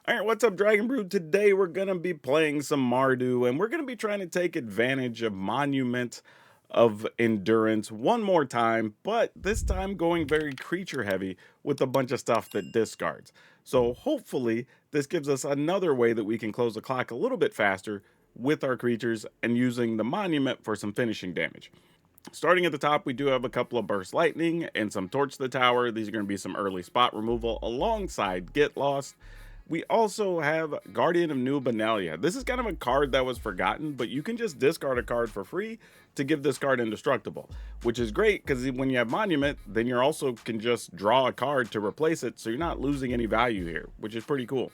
Alright, what's up, Dragon Brood? Today we're going to be playing some Mardu, and we're going to be trying to take advantage of Monument of Endurance one more time, but this time going very creature heavy with a bunch of stuff that discards. So hopefully this gives us another way that we can close the clock a little bit faster with our creatures and using the Monument for some finishing damage. Starting at the top, we do have a couple of Burst Lightning and some Torch the Tower. These are going to be some early spot removal alongside Get Lost. We also have Guardian of New Benalia. This is kind of a card that was forgotten, but you can just discard a card for free to give this card indestructible, which is great because when you have Monument, then you also can just draw a card to replace it, so you're not losing any value here, which is pretty cool.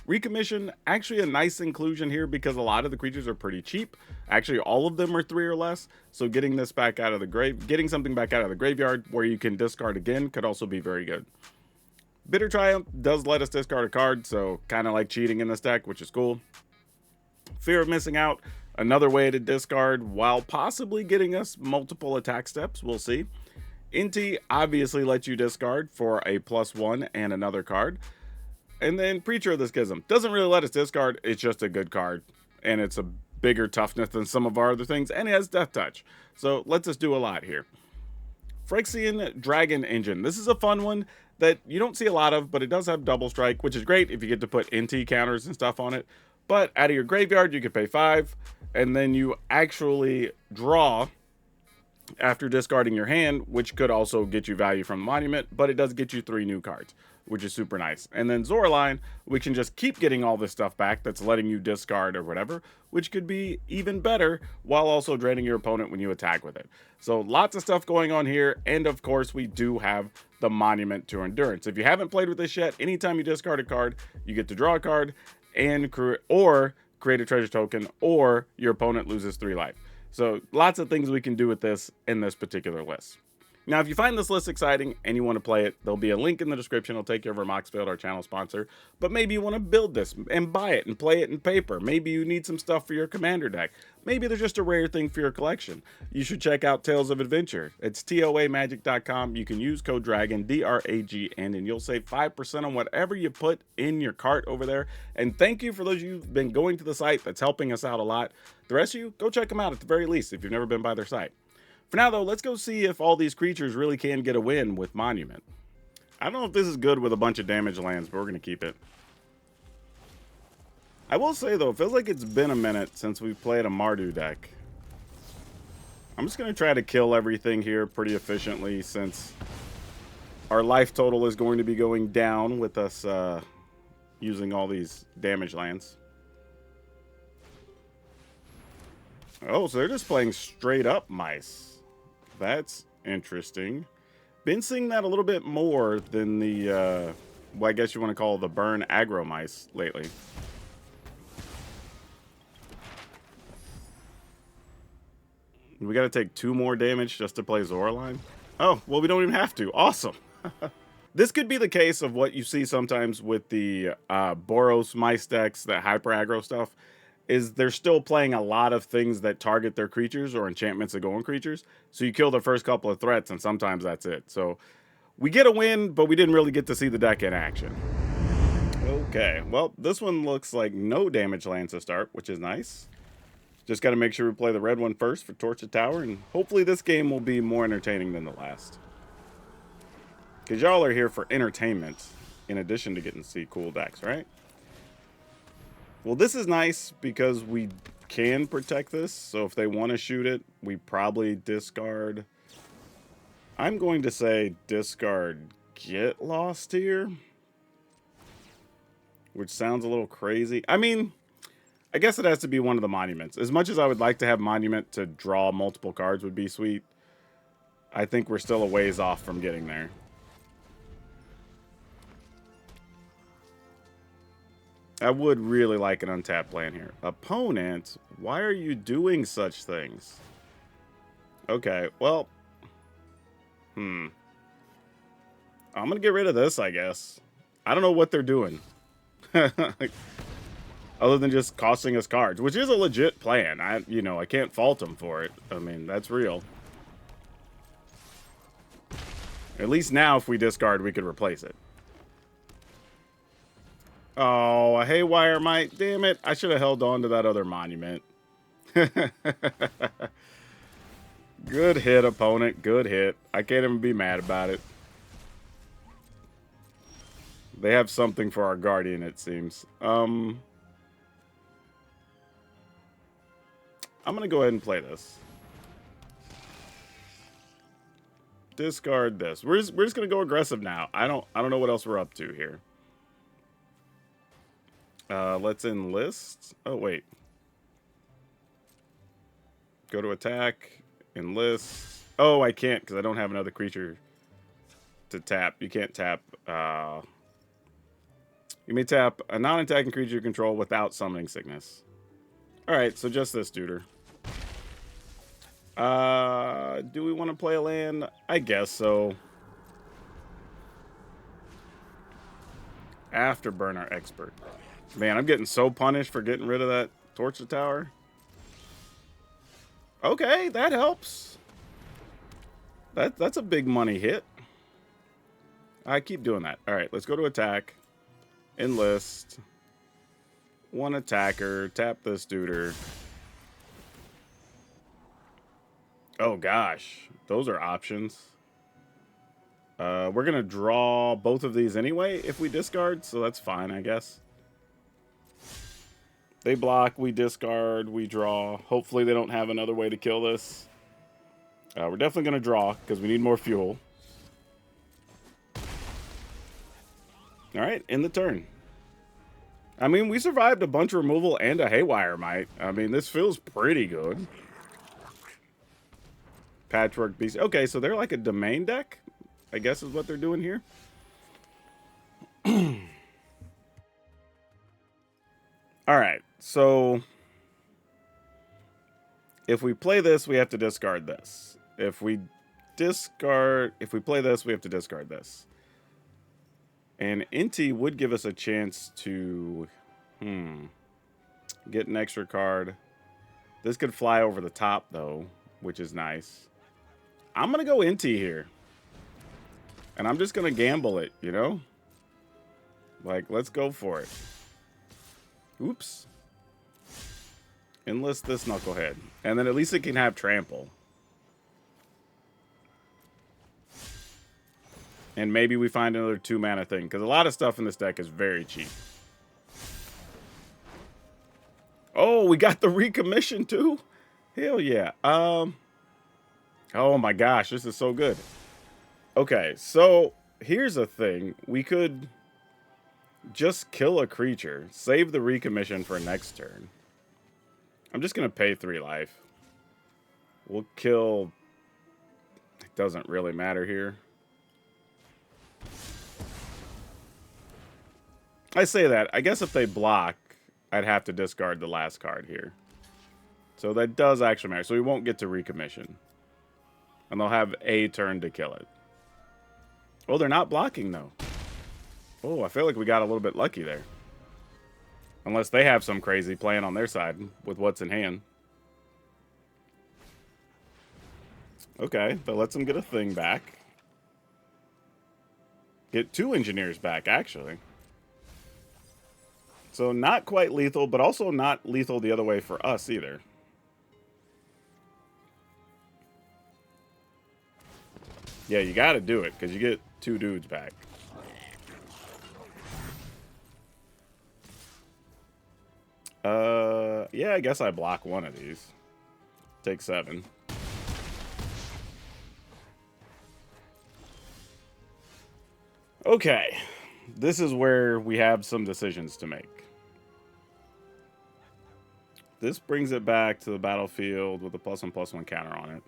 Recommission, actually a nice inclusion here because a lot of the creatures are pretty cheap. Actually, all of them are 3 or less, so getting this back out of the getting something back out of the graveyard where you can discard again could also be very good. Bitter Triumph does let us discard a card, so kind of like cheating in this deck, which is cool. Fear of Missing Out, another way to discard while possibly getting us multiple attack steps, we'll see. Inti obviously lets you discard for a +1 and another card. And then Preacher of the Schism doesn't really let us discard, it's just a good card. And it's a bigger toughness than some of our other things, and it has Death Touch. So lets us do a lot here. Phyrexian Dragon Engine. This is a fun one that you don't see a lot of, but it does have double strike, which is great if you get to put NT counters and stuff on it. But out of your graveyard, you could pay 5, and then you actually draw after discarding your hand, which could also get you value from the Monument, but it does get you 3 new cards, which is super nice. And then Zoraline, we can just keep getting all this stuff back that's letting you discard or whatever, which could be even better while also draining your opponent when you attack with it. So lots of stuff going on here, and of course we do have the Monument to Endurance. If you haven't played with this yet, anytime you discard a card, you get to draw a card and create a treasure token, or your opponent loses 3 life. So lots of things we can do with this in this particular list. Now, if you find this list exciting and you want to play it, there'll be a link in the description. It'll take you over to Moxfield, our channel sponsor. But maybe you want to build this and buy it and play it in paper. Maybe you need some stuff for your commander deck. Maybe there's just a rare thing for your collection. You should check out Tales of Adventure. It's toamagic.com. You can use code DRAGON, DRAGN, and you'll save 5% on whatever you put in your cart over there. And thank you for those of you who've been going to the site. That's helping us out a lot. The rest of you, go check them out at the very least if you've never been by their site. For now, though, let's go see if all these creatures really can get a win with Monument. I don't know if this is good with a bunch of damage lands, but we're going to keep it. I will say, though, it feels like it's been a minute since we've played a Mardu deck. I'm just going to try to kill everything here pretty efficiently since our life total is going to be going down with us using all these damage lands. Oh, so they're just playing straight up mice. That's interesting. Been seeing that a little bit more than the, well, I guess you want to call the burn aggro mice lately. We got to take 2 more damage just to play Zoraline? Oh, well, we don't even have to. Awesome. This could be the case of what you see sometimes with the Boros Mice decks, that hyper aggro stuff. Is they're still playing a lot of things that target their creatures or enchantments that go on creatures. So you kill the first couple of threats, and sometimes that's it. So we get a win, but we didn't really get to see the deck in action. Okay, well, this one looks like no damage lands to start, which is nice. Just got to make sure we play the red one first for Torch the Tower, and hopefully this game will be more entertaining than the last. Because y'all are here for entertainment, in addition to getting to see cool decks, right? Well, this is nice because we can protect this. So if they want to shoot it, we probably discard. I'm going to say discard Get Lost here, which sounds a little crazy. I mean, I guess it has to be one of the monuments. As much as I would like to have Monument to draw multiple cards would be sweet, I think we're still a ways off from getting there. I would really like an untapped land here. Opponent, why are you doing such things? Okay, well. I'm going to get rid of this, I guess. I don't know what they're doing. Other than just costing us cards, which is a legit plan. I can't fault them for it. I mean, that's real. At least now, if we discard, we could replace it. Oh, a Haywire Mite. Damn it. I should have held on to that other monument. Good hit, opponent. Good hit. I can't even be mad about it. They have something for our Guardian, it seems. I'm going to go ahead and play this. Discard this. We're just going to go aggressive now. I don't know what else we're up to here. Let's enlist. Oh, wait. Go to attack. Enlist. Oh, I can't because I don't have another creature to tap. You can't tap. You may tap a non-attacking creature you control without summoning sickness. Alright, so just this duder. Do we want to play a land? I guess so. Afterburner Expert. Man, I'm getting so punished for getting rid of that Torch the Tower. Okay, that helps. That's a big money hit. I keep doing that. Alright, let's go to attack. Enlist. One attacker. Tap this duder. Oh gosh. Those are options. We're going to draw both of these anyway if we discard, so that's fine, I guess. They block, we discard, we draw. Hopefully they don't have another way to kill this. We're definitely going to draw because we need more fuel. Alright, in the turn. I mean, we survived a bunch of removal and a Haywire Mite. I mean, this feels pretty good. Patchwork Beast. Okay, so they're like a domain deck, I guess is what they're doing here. Alright, so if we play this, we have to discard this. If we play this, we have to discard this. And Inti would give us a chance to get an extra card. This could fly over the top, though, which is nice. I'm going to go Inti here. And I'm just going to gamble it, you know? Like, let's go for it. Oops. Enlist this Knucklehead. And then at least it can have Trample. And maybe we find another 2-mana thing. Because a lot of stuff in this deck is very cheap. Oh, we got the recommission too? Hell yeah. Oh my gosh, this is so good. Okay, so here's the thing. We could just kill a creature. Save the recommission for next turn. I'm just going to pay 3 life. We'll kill... It doesn't really matter here. I say that. I guess if they block, I'd have to discard the last card here. So that does actually matter. So we won't get to recommission. And they'll have a turn to kill it. Oh, they're not blocking, though. Oh, I feel like we got a little bit lucky there. Unless they have some crazy plan on their side with what's in hand. Okay, that lets them get a thing back. Get 2 engineers back, actually. So not quite lethal, but also not lethal the other way for us either. Yeah, you got to do it because you get 2 dudes back. Yeah, I guess I block one of these. Take 7. Okay. This is where we have some decisions to make. This brings it back to the battlefield with a +1/+1 counter on it.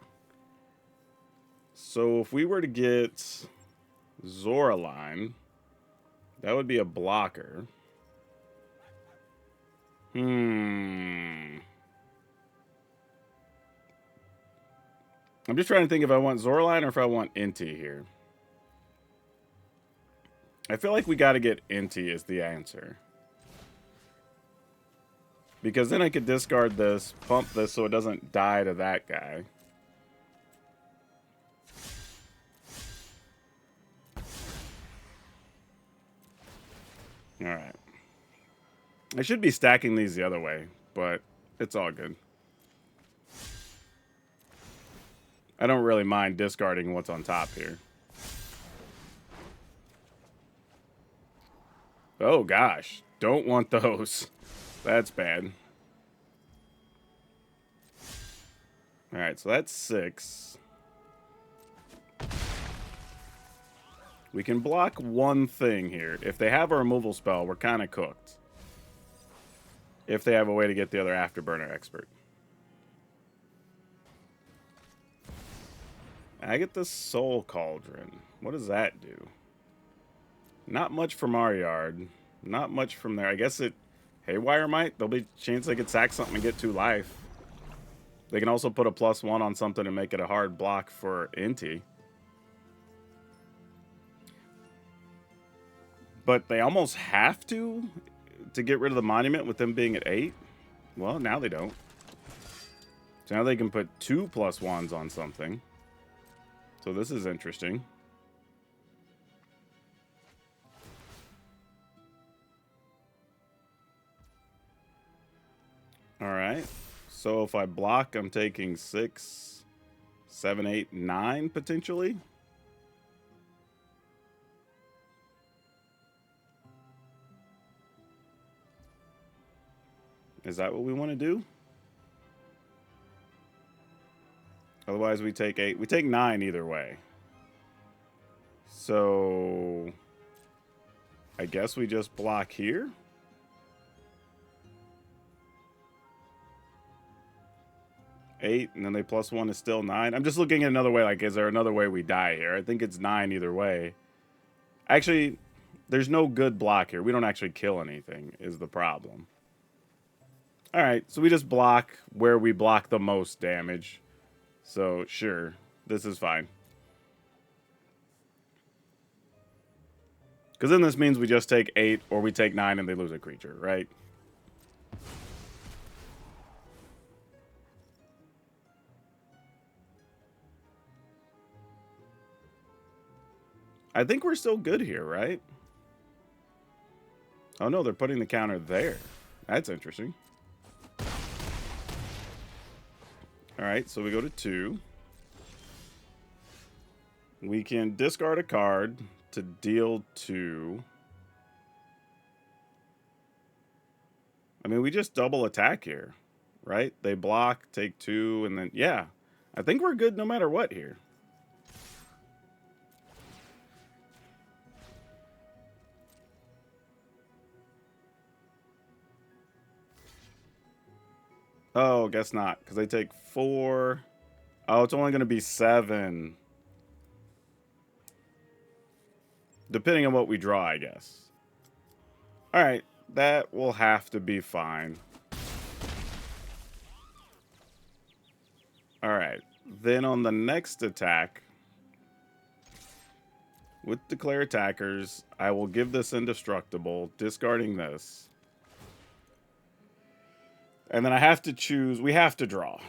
So if we were to get Zoraline, that would be a blocker. I'm just trying to think if I want Zoraline or if I want Inti here. I feel like we got to get Inti as the answer. Because then I could discard this, pump this so it doesn't die to that guy. Alright. I should be stacking these the other way, but it's all good. I don't really mind discarding what's on top here. Oh gosh, don't want those. That's bad. Alright, so that's 6. We can block one thing here. If they have a removal spell, we're kind of cooked. If they have a way to get the other Afterburner Expert. I get the Soul Cauldron. What does that do? Not much from our yard. Not much from there. I guess it... Haywire might. There'll be a chance they could sack something and get 2 life. They can also put a +1 on something and make it a hard block for Inti. But they almost have to get rid of the monument with them being at 8. Well, now they don't. So now they can put 2 +1s on something. So this is interesting. Alright. So if I block, I'm taking 6, 7, 8, 9 potentially. Is that what we want to do? Otherwise we take 8. We take 9 either way. So I guess we just block here. Eight, and then they +1 is still 9. I'm just looking at another way. Like, is there another way we die here? I think it's 9 either way. Actually, there's no good block here. We don't actually kill anything, is the problem. Alright, so we just block where we block the most damage. So, sure, this is fine. Because then this means we just take 8, or we take 9 and they lose a creature, right? I think we're still good here, right? Oh no, they're putting the counter there. That's interesting. Alright, so we go to 2. We can discard a card to deal 2. I mean, we just double attack here, right? They block, take 2, and then, yeah. I think we're good no matter what here. Oh, guess not, because they take 4. Oh, it's only going to be 7. Depending on what we draw, I guess. Alright, that will have to be fine. Alright, then on the next attack, with Declare Attackers, I will give this Indestructible, discarding this. And then I have to choose, we have to draw.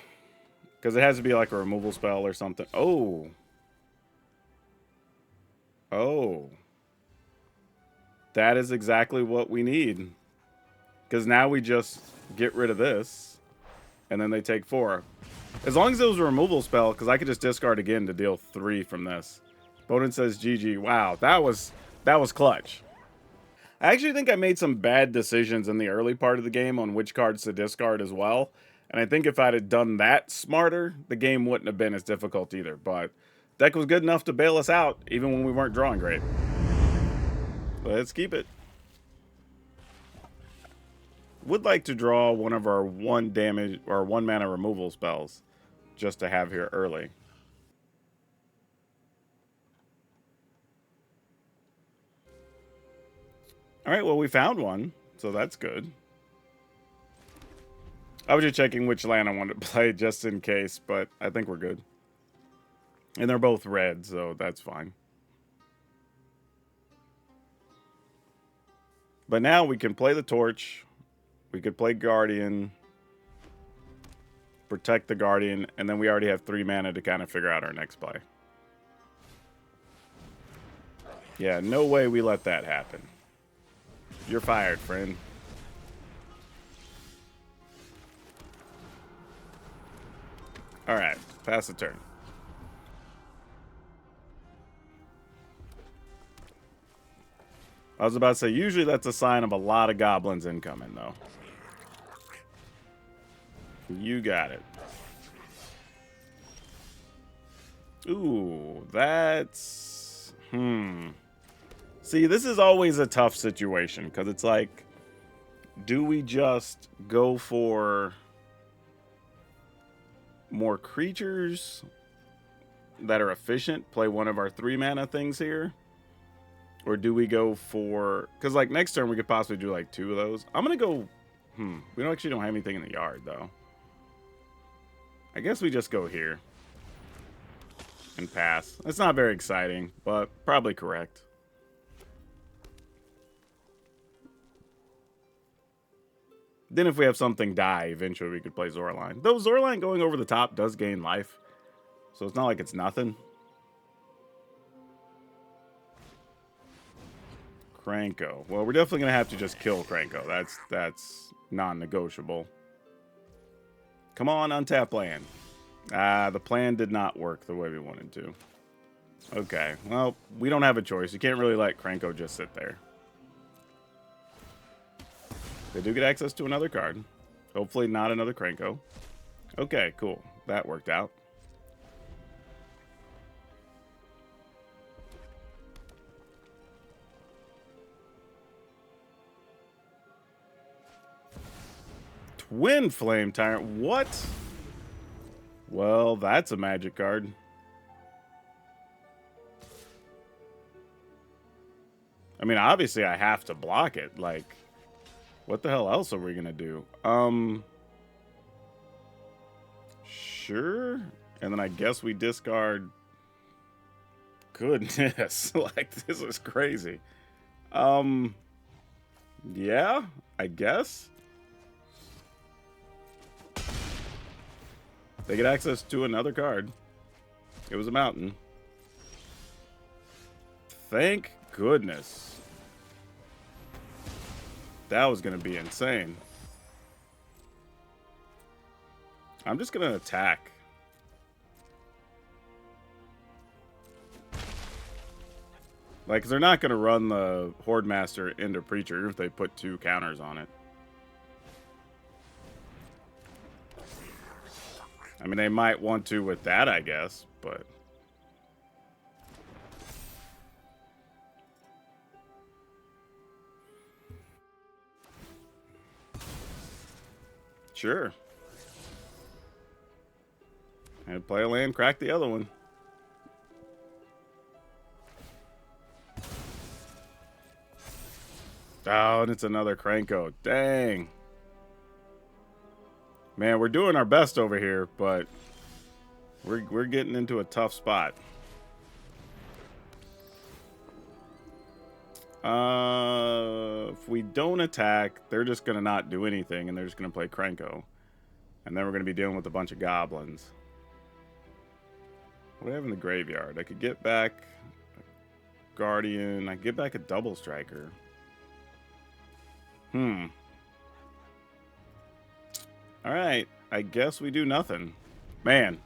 Because it has to be like a removal spell or something. Oh. Oh. That is exactly what we need. Because now we just get rid of this. And then they take 4. As long as it was a removal spell, because I could just discard again to deal 3 from this. Opponent says GG. Wow, that was clutch. I actually think I made some bad decisions in the early part of the game on which cards to discard as well. And I think if I'd have done that smarter, the game wouldn't have been as difficult either. But deck was good enough to bail us out, even when we weren't drawing great. Let's keep it. Would like to draw one of our 1 damage or 1 mana removal spells just to have here early. Alright, well, we found one, so that's good. I was just checking which land I wanted to play just in case, but I think we're good. And they're both red, so that's fine. But now we can play the Torch. We could play Guardian. Protect the Guardian, and then we already have 3 mana to kind of figure out our next play. Yeah, no way we let that happen. You're fired, friend. Alright, pass the turn. I was about to say, usually that's a sign of a lot of goblins incoming, though. You got it. Ooh, that's... See, this is always a tough situation, because it's like, do we just go for more creatures that are efficient, play one of our 3-mana things here? Or do we go for... Because, like, next turn we could possibly do, like, 2 of those. I'm going to go... We don't have anything in the yard, though. I guess we just go here. And pass. That's not very exciting, but probably correct. Then if we have something die, eventually we could play Zoraline. Though Zoraline going over the top does gain life. So it's not like it's nothing. Kranko. Well, we're definitely going to have to just kill Kranko. That's non-negotiable. Come on, untap land. The plan did not work the way we wanted to. Okay, well, we don't have a choice. You can't really let Kranko just sit there. They do get access to another card. Hopefully not another Kranko. Okay, cool. That worked out. Twin Flame Tyrant. What? Well, that's a magic card. I mean, obviously I have to block it. Like, what the hell else are we gonna do? Sure. And then I guess we discard... Goodness. Like, this is crazy. Yeah, I guess. They get access to another card. It was a mountain. Thank goodness. That was going to be insane. I'm just going to attack. Like, 'cause they're not going to run the Horde Master into Preacher if they put 2 counters on it. I mean, they might want to with that, I guess, but... Sure. And play a land, crack the other one. Oh, and it's another Kranko. Dang. Man, we're doing our best over here, but we're getting into a tough spot. If we don't attack, they're just going to not do anything, and they're just going to play Kranko. And then we're going to be dealing with a bunch of goblins. What do I have in the graveyard? I could get back a Guardian. I could get back a Double Striker. Alright, I guess we do nothing. Man.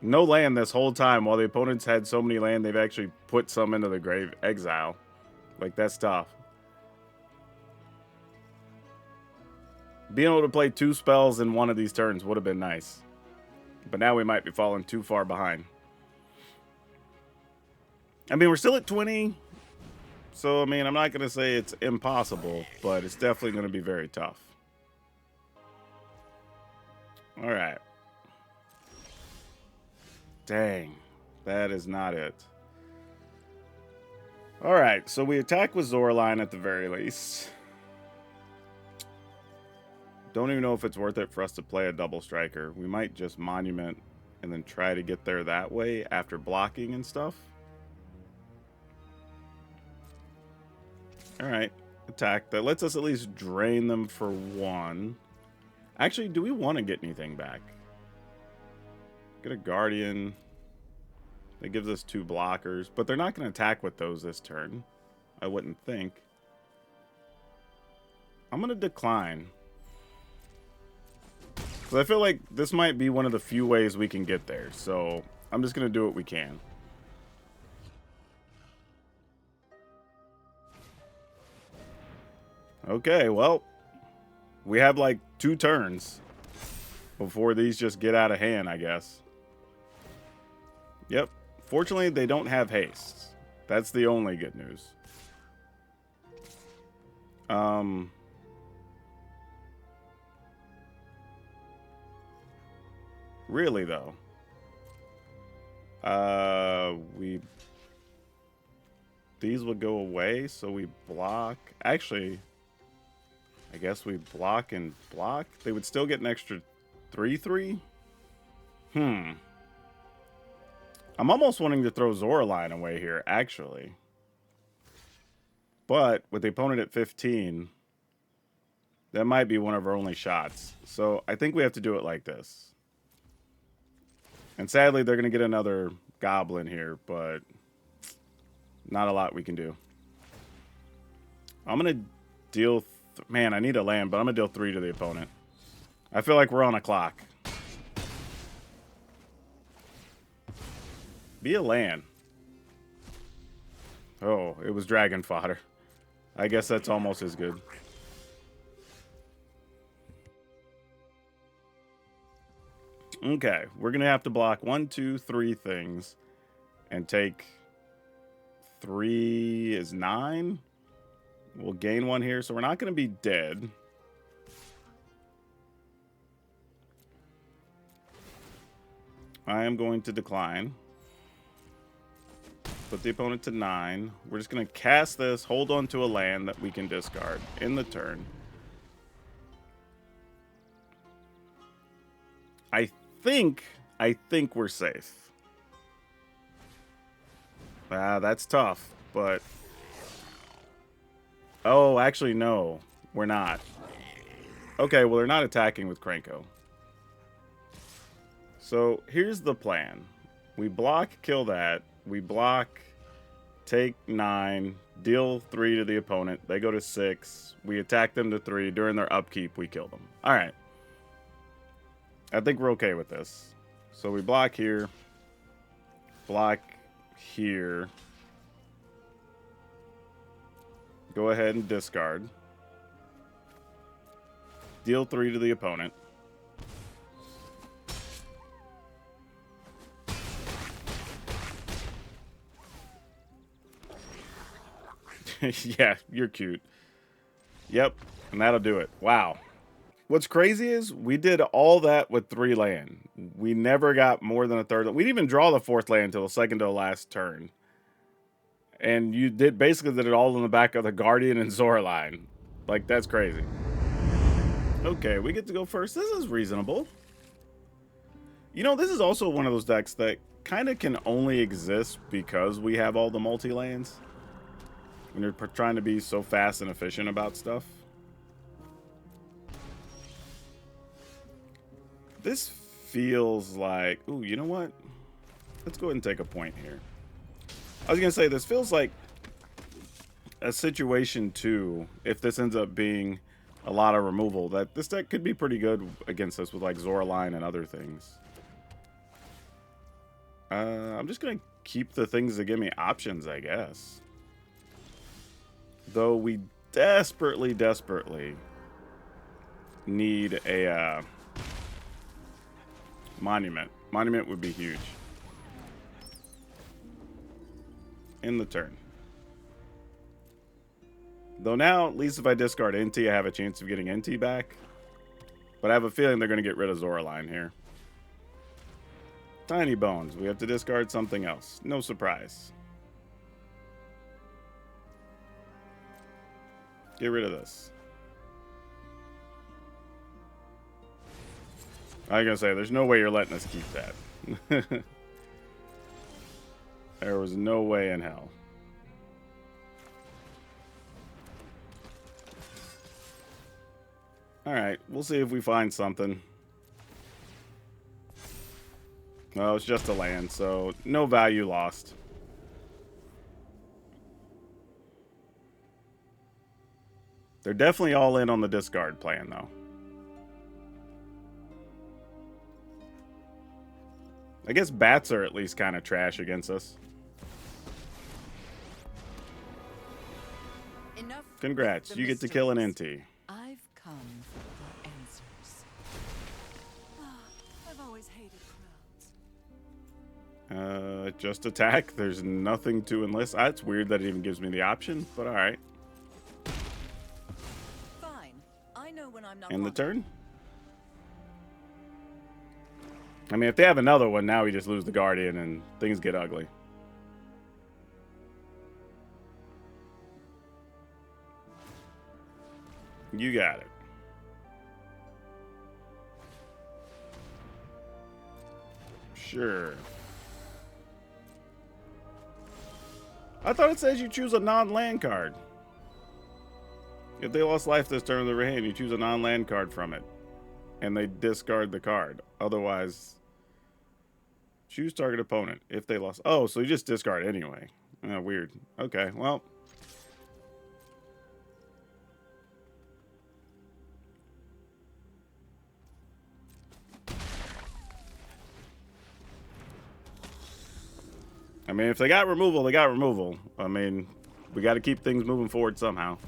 No land this whole time. While the opponents had so many land, they've actually put some into the grave exile. Like, that's tough. Being able to play 2 spells in one of these turns would have been nice. But now we might be falling too far behind. I mean, we're still at 20. So, I mean, I'm not going to say it's impossible, but it's definitely going to be very tough. Alright. Dang. That is not it. Alright, so we attack with Zoraline at the very least. Don't even know if it's worth it for us to play a Double Striker. We might just Monument and then try to get there that way after blocking and stuff. Alright, attack. That lets us at least drain them for 1. Actually, do we want to get anything back? Get a Guardian. That gives us 2 blockers, but they're not going to attack with those this turn. I wouldn't think. I'm going to decline. Because I feel like this might be one of the few ways we can get there. So I'm just going to do what we can. Okay, well, we have like 2 turns before these just get out of hand, I guess. Yep. Fortunately, they don't have haste. That's the only good news. Really, though. These would go away, so we block. Actually, I guess we block and block. They would still get an extra 3/3. I'm almost wanting to throw Zoraline away here, actually. But with the opponent at 15, that might be one of our only shots. So I think we have to do it like this. And sadly, they're going to get another goblin here, but not a lot we can do. I'm going to deal... Man, I need a land, but I'm going to deal 3 to the opponent. I feel like we're on a clock. Be a land. Oh, it was dragon fodder. I guess that's almost as good. Okay, we're going to have to block 1, 2, 3 things. And take 3 is 9. We'll gain 1 here, so we're not going to be dead. I am going to decline. Put the opponent to 9. We're just going to cast this, hold on to a land that we can discard in the turn. I think we're safe. That's tough, but... Oh, actually, no. We're not. Okay, well, they're not attacking with Krenko. So, here's the plan. We block, kill that. We block, take 9, deal 3 to the opponent. They go to 6. We attack them to 3. During their upkeep, we kill them. All right. I think we're okay with this. So, we block here. Block here. Go ahead and discard. Deal 3 to the opponent. Yeah, you're cute. Yep, and that'll do it. Wow. What's crazy is we did all that with 3 land. We never got more than a third. We didn't even draw the 4th land until the second to the last turn. And you basically did it all in the back of the Guardian and Zoraline. Like, that's crazy. Okay, we get to go first. This is reasonable. You know, this is also one of those decks that kind of can only exist because we have all the multi-lands. When you're trying to be so fast and efficient about stuff. This feels like... Ooh, you know what? Let's go ahead and take a point here. I was going to say, this feels like a situation, too, if this ends up being a lot of removal, that this deck could be pretty good against us with, like, Zoraline and other things. I'm just going to keep the things that give me options, I guess. Though we desperately, desperately need a monument. Monument would be huge. In the turn. Though now, at least if I discard NT, I have a chance of getting NT back. But I have a feeling they're going to get rid of Zoraline here. Tiny Bones. We have to discard something else. No surprise. Get rid of this. I was going to say, there's no way you're letting us keep that. There was no way in hell. Alright, we'll see if we find something. Well, it's just a land, so no value lost. They're definitely all in on the discard plan, though. I guess bats are at least kind of trash against us. Enough. Congrats, you get to kill an NT. I've come for answers. I've always hated crowds. Just attack. There's nothing to enlist. It's weird that it even gives me the option, but all right. Fine. I know when I'm not. End the turn. I mean, if they have another one, now we just lose the Guardian and things get ugly. You got it. Sure. I thought it says you choose a non-land card. If they lost life this turn of their hand, you choose a non-land card from it. And they discard the card. Otherwise, choose target opponent. If they lost... Oh, so you just discard anyway. Oh, weird. Okay, well... I mean, if they got removal, they got removal. I mean, we got to keep things moving forward somehow.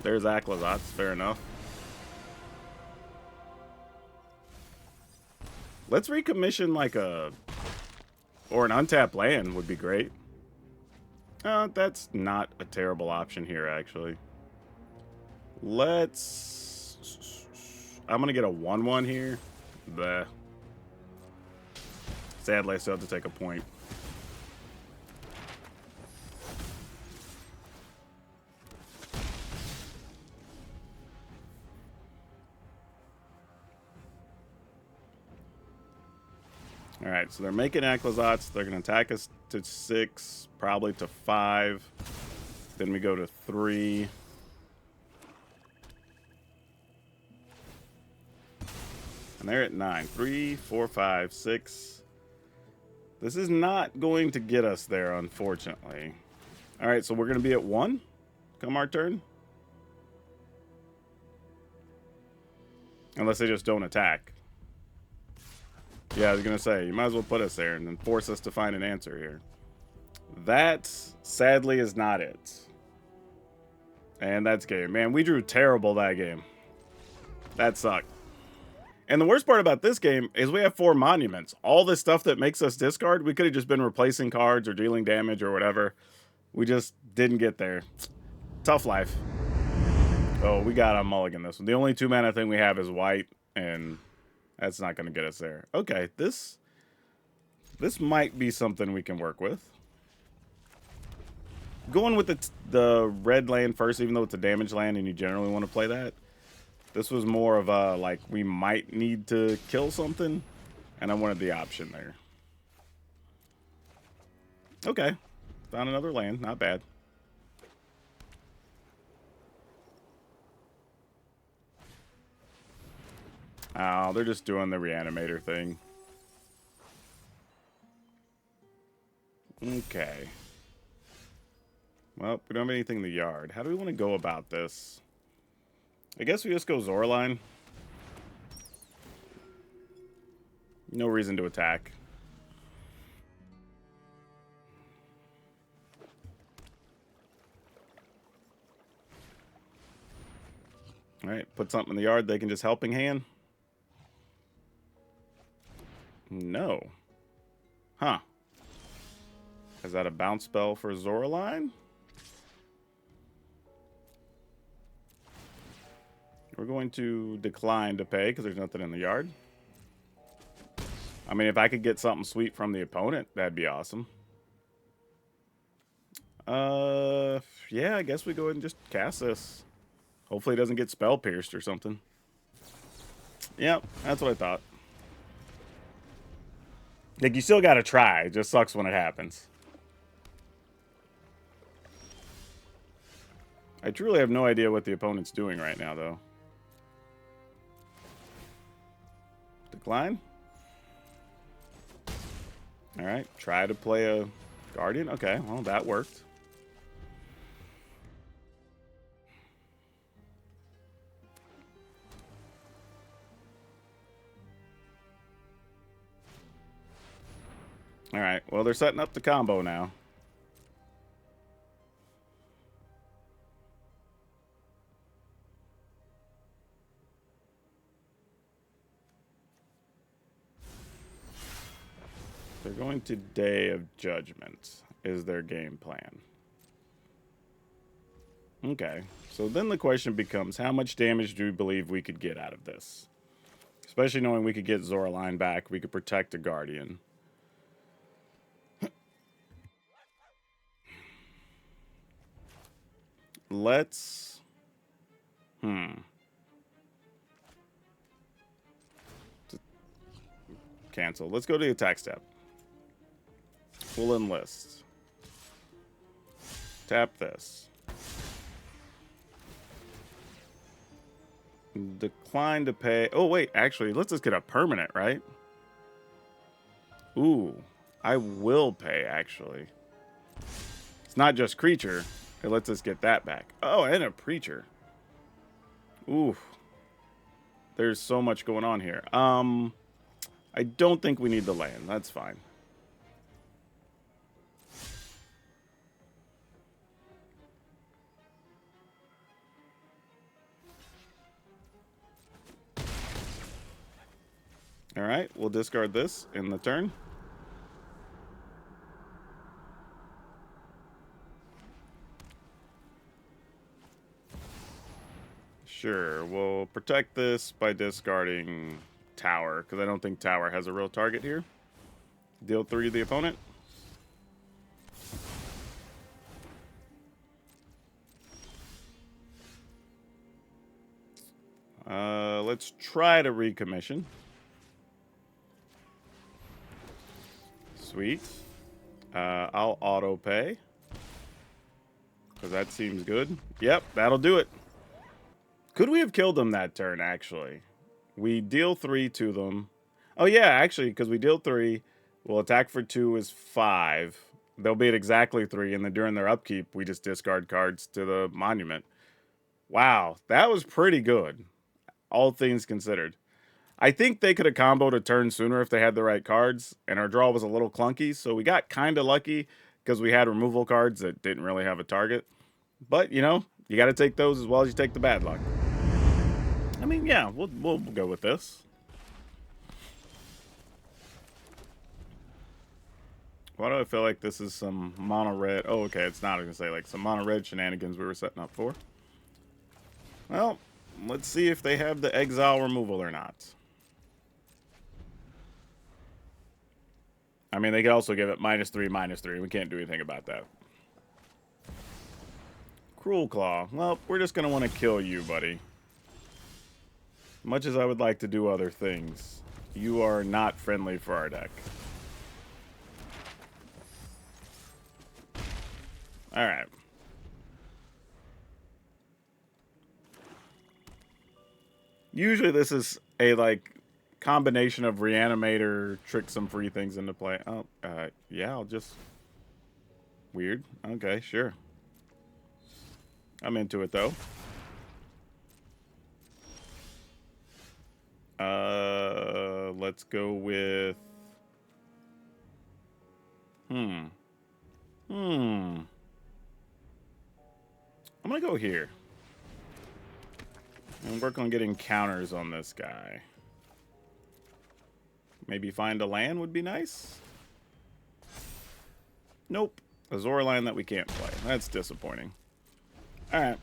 There's Aklazotz, fair enough. Let's recommission like a... Or an untapped land would be great. That's not a terrible option here, actually. Let's... I'm going to get a 1-1 here. Bleh. Sadly, I still have to take a point. Alright, so they're making Aklazotz. They're going to attack us to 6, probably to 5. Then we go to 3. And they're at 9. 3, 4, 5, 6. This is not going to get us there, unfortunately. Alright, so we're going to be at 1 come our turn. Unless they just don't attack. Yeah, I was going to say, you might as well put us there and then force us to find an answer here. That, sadly, is not it. And that's game. Man, we drew terrible that game. That sucked. And the worst part about this game is we have 4 monuments. All this stuff that makes us discard, we could have just been replacing cards or dealing damage or whatever. We just didn't get there. Tough life. Oh, we got a mulligan this one. The only 2 mana thing we have is white, and... that's not going to get us there. Okay, this might be something we can work with. Going with the red land first, even though it's a damage land and you generally want to play that. This was more of a, like, we might need to kill something, and I wanted the option there. Okay, found another land, not bad. Oh, they're just doing the reanimator thing. Okay. Well, we don't have anything in the yard. How do we want to go about this? I guess we just go Zoraline. No reason to attack. Alright, put something in the yard they can just helping hand. No. Huh. Is that a bounce spell for Zoraline? We're going to decline to pay because there's nothing in the yard. I mean, if I could get something sweet from the opponent, that'd be awesome. Yeah, I guess we go ahead and just cast this. Hopefully it doesn't get spell pierced or something. Yep, that's what I thought. Like, you still gotta try. It just sucks when it happens. I truly have no idea what the opponent's doing right now, though. Decline. Alright, try to play a Guardian. Okay, well, that worked. Alright, well, they're setting up the combo now. They're going to Day of Judgment, is their game plan. Okay, so then the question becomes, how much damage do we believe we could get out of this? Especially knowing we could get Zoraline back, we could protect a Guardian. Let's... Cancel. Let's go to the attack step. Full enlist. Tap this. Decline to pay. Oh, wait. Actually, let's just get a permanent, right? Ooh. I will pay, actually. It's not just creature. It lets us get that back. Oh, and a preacher. Ooh. There's so much going on here. I don't think we need the land. That's fine. All right, we'll discard this in the turn. Sure, we'll protect this by discarding Tower, because I don't think Tower has a real target here. Deal 3 to the opponent. Let's try to recommission. Sweet. I'll auto pay, because that seems good. Yep, that'll do it. Could we have killed them that turn, actually? We deal 3 to them. Oh, yeah, actually, because we deal 3. We'll attack for 2 is 5. They'll be at exactly 3, and then during their upkeep, we just discard cards to the monument. Wow, that was pretty good, all things considered. I think they could have comboed a turn sooner if they had the right cards, and our draw was a little clunky, so we got kind of lucky because we had removal cards that didn't really have a target. But, you know, you got to take those as well as you take the bad luck. I mean, yeah, we'll go with this. Why do I feel like this is some mono red? Oh, okay, it's not. I was gonna say like some mono red shenanigans we were setting up for. Well, let's see if they have the exile removal or not. I mean, they could also give it -3/-3. We can't do anything about that. Cruelclaw. Well, we're just going to want to kill you, buddy. Much as I would like to do other things, you are not friendly for our deck. Alright. Usually this is a, like, combination of Reanimator, trick some free things into play. Oh, yeah, I'll just... Weird. Okay, sure. I'm into it, though. Let's go with... I'm gonna go here. And work on getting counters on this guy. Maybe find a land would be nice. Nope. A Zoraline that we can't play. That's disappointing. Alright.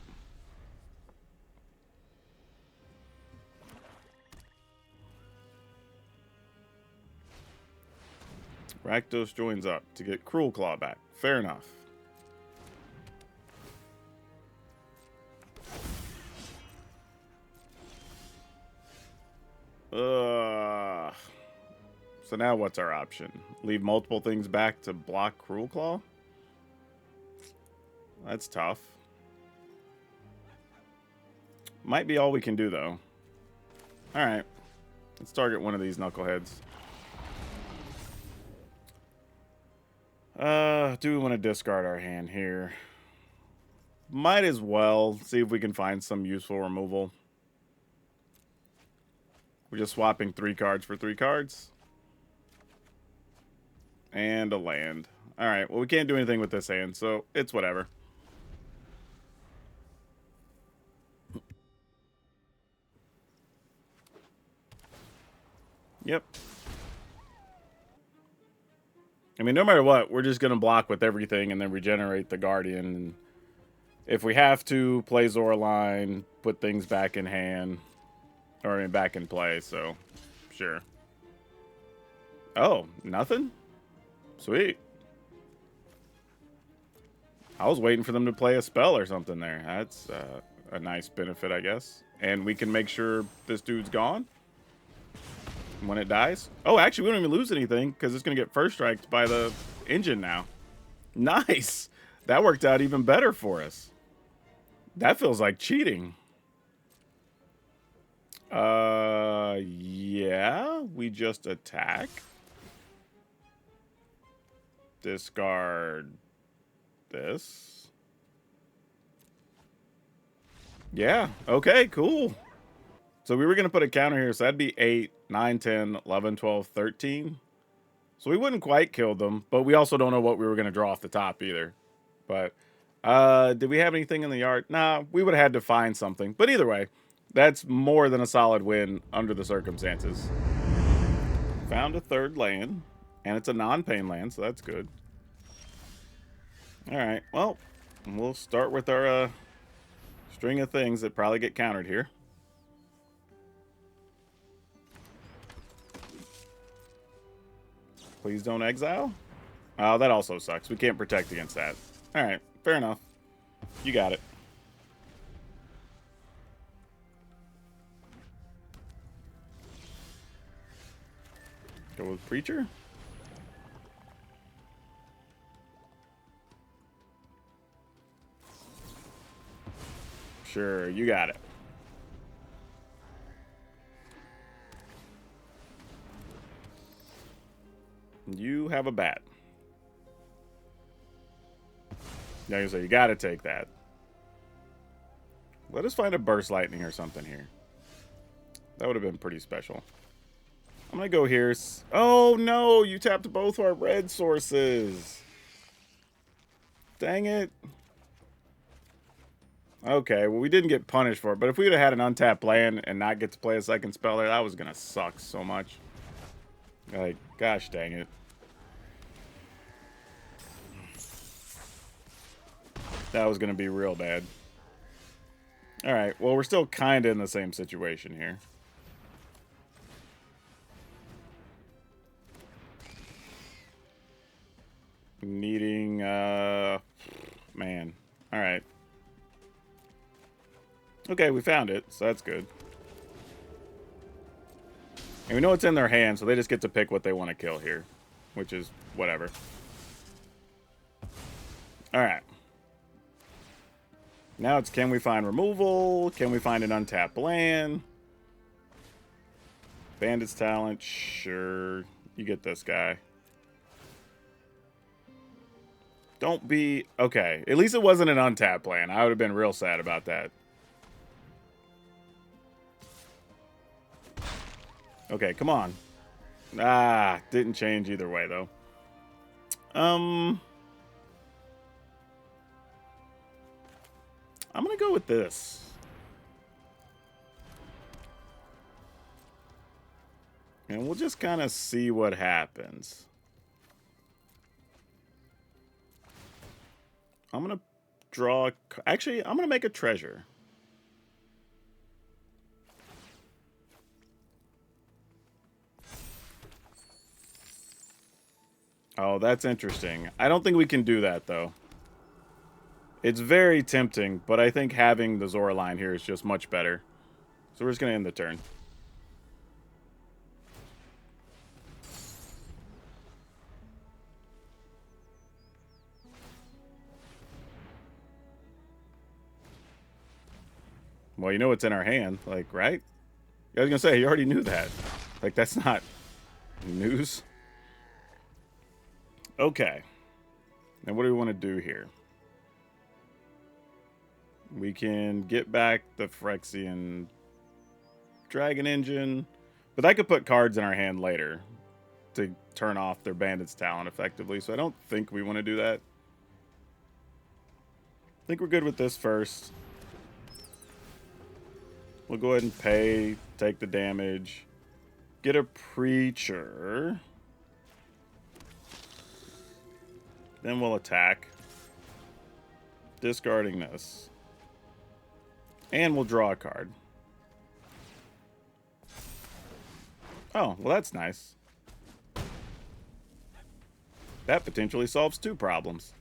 Rakdos joins up to get Cruelclaw back. Fair enough. So now what's our option? Leave multiple things back to block Cruelclaw? That's tough. Might be all we can do, though. Alright. Let's target one of these knuckleheads. Do we want to discard our hand here? Might as well see if we can find some useful removal. We're just swapping 3 cards for 3 cards. And a land. Alright, well, we can't do anything with this hand, so it's whatever. Yep. I mean, no matter what, we're just going to block with everything and then regenerate the Guardian. And if we have to, play Zoraline, put things back in hand. Or, I mean, back in play, so sure. Oh, nothing? Sweet. I was waiting for them to play a spell or something there. That's a nice benefit, I guess. And we can make sure this dude's gone when it dies. Oh, actually, we don't even lose anything because it's going to get first striked by the engine now. Nice. That worked out even better for us. That feels like cheating. Yeah, we just attack. Discard this. Yeah, okay, cool. So we were going to put a counter here, so that'd be 8, 9, 10, 11, 12, 13. So we wouldn't quite kill them, but we also don't know what we were going to draw off the top either. But, did we have anything in the yard? Nah, we would have had to find something. But either way, that's more than a solid win under the circumstances. Found a third land, and it's a non-pain land, so that's good. Alright, well, we'll start with our string of things that probably get countered here. Please don't exile. Oh, that also sucks. We can't protect against that. Alright, fair enough. You got it. Go with Preacher. Sure, you got it. You have a bat. Now you say you gotta take that. Let us find a Burst Lightning or something here. That would have been pretty special. I'm gonna go here. Oh no, you tapped both our red sources. Dang it. Okay, well, we didn't get punished for it, but if we would have had an untapped land and not get to play a second spell there, that was gonna suck so much. Like, gosh dang it. That was gonna be real bad. Alright, well, we're still kind of in the same situation here. Needing, man. Alright. Okay, we found it, so that's good. And we know it's in their hand, so they just get to pick what they want to kill here. Which is whatever. Alright. Now it's, can we find removal? Can we find an untapped land? Bandit's Talent, sure. You get this guy. Don't be... Okay, at least it wasn't an untapped land. I would have been real sad about that. Okay, come on. Ah, didn't change either way, though. I'm gonna go with this. And we'll just kind of see what happens. I'm gonna draw... Actually, I'm gonna make a treasure. Oh, that's interesting. I don't think we can do that, though. It's very tempting, but I think having the Zoraline here is just much better. So we're just going to end the turn. Well, you know what's in our hand, like, right? I was going to say, you already knew that. Like, that's not news. Okay. Now, what do we want to do here? We can get back the Phyrexian Dragon Engine. But I could put cards in our hand later to turn off their Bandit's Talent effectively, so I don't think we want to do that. I think we're good with this first. We'll go ahead and pay, take the damage, get a Preacher. Then we'll attack. Discarding this. And we'll draw a card. Oh, well that's nice. That potentially solves 2 problems.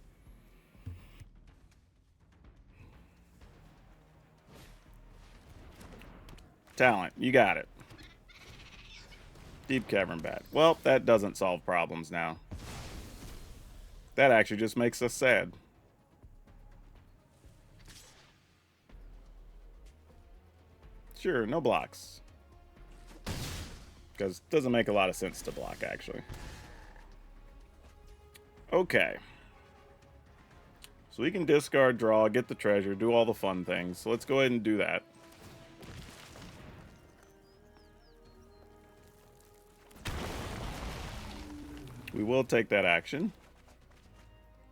Talent, you got it. Deep Cavern Bat. Well, that doesn't solve problems now. That actually just makes us sad. Sure, no blocks. Because it doesn't make a lot of sense to block, actually. Okay. So we can discard, draw, get the treasure, do all the fun things. So let's go ahead and do that. We will take that action.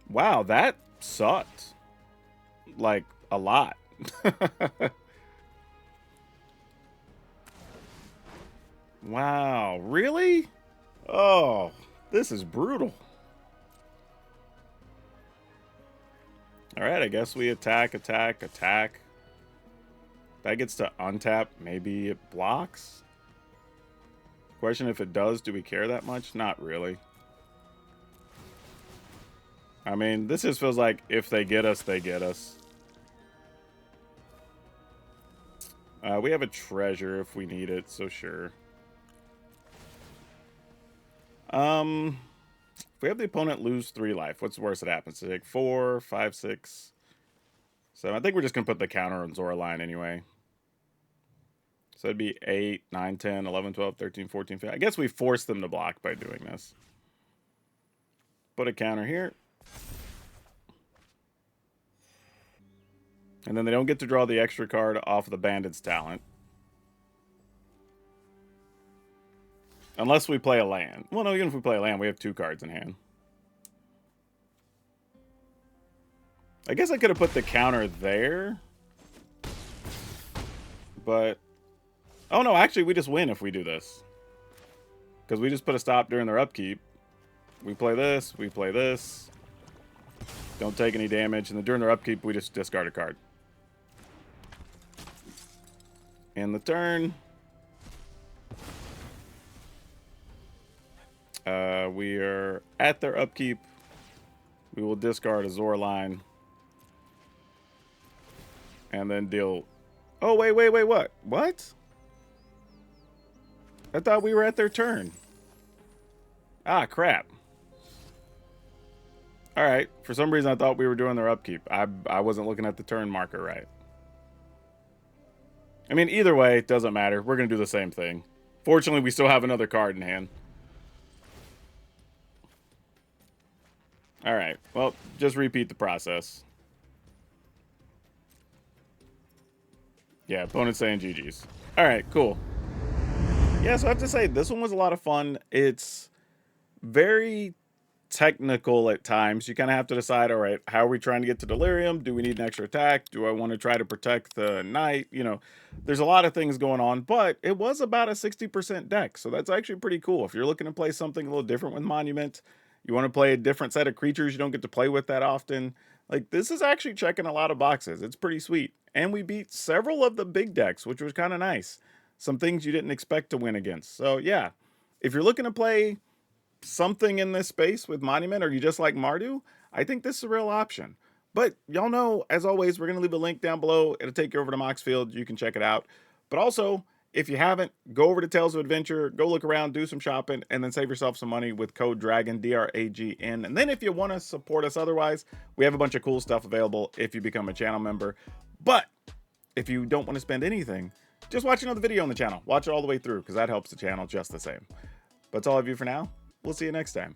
Wow, that sucked. Like, a lot. Wow, really? Oh, this is brutal. Alright, I guess we attack, attack, attack. That gets to untap. Maybe it blocks? Question if it does, do we care that much? Not really. I mean, this just feels like if they get us, they get us. We have a treasure if we need it, so sure. If we have the opponent lose 3 life, what's the worst that happens? To take 4, 5, 6, 7. I think we're just going to put the counter on Zoraline anyway. So it'd be 8, 9, 10, 11, 12, 13, 14, 15. I guess we force them to block by doing this. Put a counter here. And then they don't get to draw the extra card off of the Bandit's Talent. Unless we play a land. Well, no, even if we play a land, we have 2 cards in hand. I guess I could have put the counter there. But... oh, no, actually, we just win if we do this. Because we just put a stop during their upkeep. We play this, we play this. Don't take any damage. And then during their upkeep, we just discard a card. End the turn. We are at their upkeep. We will discard a Zoraline. And then deal... oh, wait, what? What? I thought we were at their turn. Ah, crap. Alright, for some reason I thought we were doing their upkeep. I wasn't looking at the turn marker right. I mean, either way, it doesn't matter. We're going to do the same thing. Fortunately, we still have another card in hand. Alright, well, just repeat the process. Yeah, opponent's saying GG's. Alright, cool. Yeah, so I have to say, this one was a lot of fun. It's very technical at times. You kind of have to decide, all right, how are we trying to get to Delirium? Do we need an extra attack? Do I want to try to protect the knight? You know, there's a lot of things going on, but it was about a 60% deck, so that's actually pretty cool. If you're looking to play something a little different with Monument, you want to play a different set of creatures you don't get to play with that often, like, this is actually checking a lot of boxes. It's pretty sweet. And we beat several of the big decks, which was kind of nice. Some things you didn't expect to win against. So, yeah, if you're looking to play something in this space with Monument, or you just like Mardu, I think this is a real option. But y'all know, as always, we're going to leave a link down below. It'll take you over to Moxfield. You can check it out. But also, if you haven't, go over to Tales of Adventure, go look around, do some shopping, and then save yourself some money with code DRAGN, D-R-A-G-N. And then if you want to support us otherwise, we have a bunch of cool stuff available if you become a channel member. But if you don't want to spend anything, just watch another video on the channel. Watch it all the way through, because that helps the channel just the same. But that's all I have you for now. We'll see you next time.